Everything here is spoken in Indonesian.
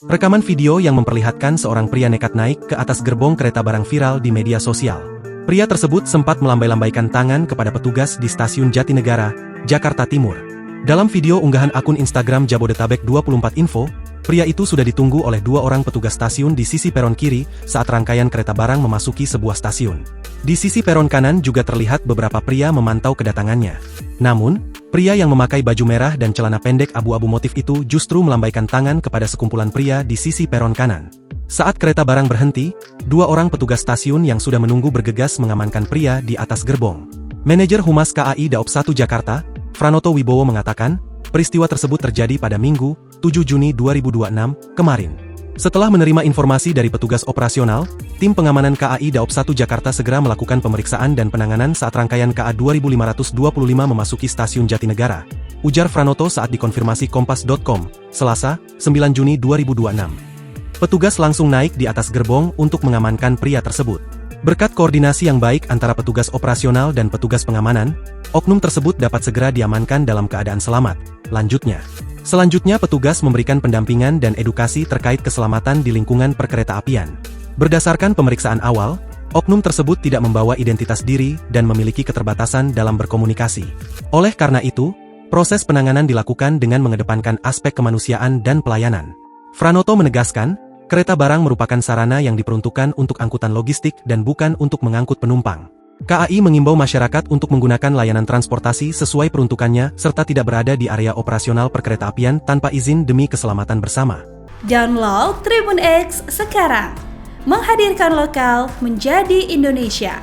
Rekaman video yang memperlihatkan seorang pria nekat naik ke atas gerbong kereta barang viral di media sosial. Pria tersebut sempat melambai-lambaikan tangan kepada petugas di stasiun Jatinegara, Jakarta Timur. Dalam video unggahan akun Instagram Jabodetabek 24 Info, pria itu sudah ditunggu oleh dua orang petugas stasiun di sisi peron kiri saat rangkaian kereta barang memasuki sebuah stasiun. Di sisi peron kanan juga terlihat beberapa pria memantau kedatangannya. Namun, pria yang memakai baju merah dan celana pendek abu-abu motif itu justru melambaikan tangan kepada sekumpulan pria di sisi peron kanan. Saat kereta barang berhenti, dua orang petugas stasiun yang sudah menunggu bergegas mengamankan pria di atas gerbong. Manajer Humas KAI Daop 1 Jakarta, Franoto Wibowo mengatakan, peristiwa tersebut terjadi pada Minggu, 7 Juni 2026, kemarin. Setelah menerima informasi dari petugas operasional, tim pengamanan KAI Daop 1 Jakarta segera melakukan pemeriksaan dan penanganan saat rangkaian KA 2525 memasuki stasiun Jatinegara, ujar Franoto saat dikonfirmasi Kompas.com, Selasa, 9 Juni 2026. Petugas langsung naik di atas gerbong untuk mengamankan pria tersebut. Berkat koordinasi yang baik antara petugas operasional dan petugas pengamanan, oknum tersebut dapat segera diamankan dalam keadaan selamat. Lanjutnya, selanjutnya petugas memberikan pendampingan dan edukasi terkait keselamatan di lingkungan perkeretaapian. Berdasarkan pemeriksaan awal, oknum tersebut tidak membawa identitas diri dan memiliki keterbatasan dalam berkomunikasi. Oleh karena itu, proses penanganan dilakukan dengan mengedepankan aspek kemanusiaan dan pelayanan. Franoto menegaskan, kereta barang merupakan sarana yang diperuntukkan untuk angkutan logistik dan bukan untuk mengangkut penumpang. KAI mengimbau masyarakat untuk menggunakan layanan transportasi sesuai peruntukannya serta tidak berada di area operasional perkeretaapian tanpa izin demi keselamatan bersama. Download Tribun X sekarang, menghadirkan lokal menjadi Indonesia.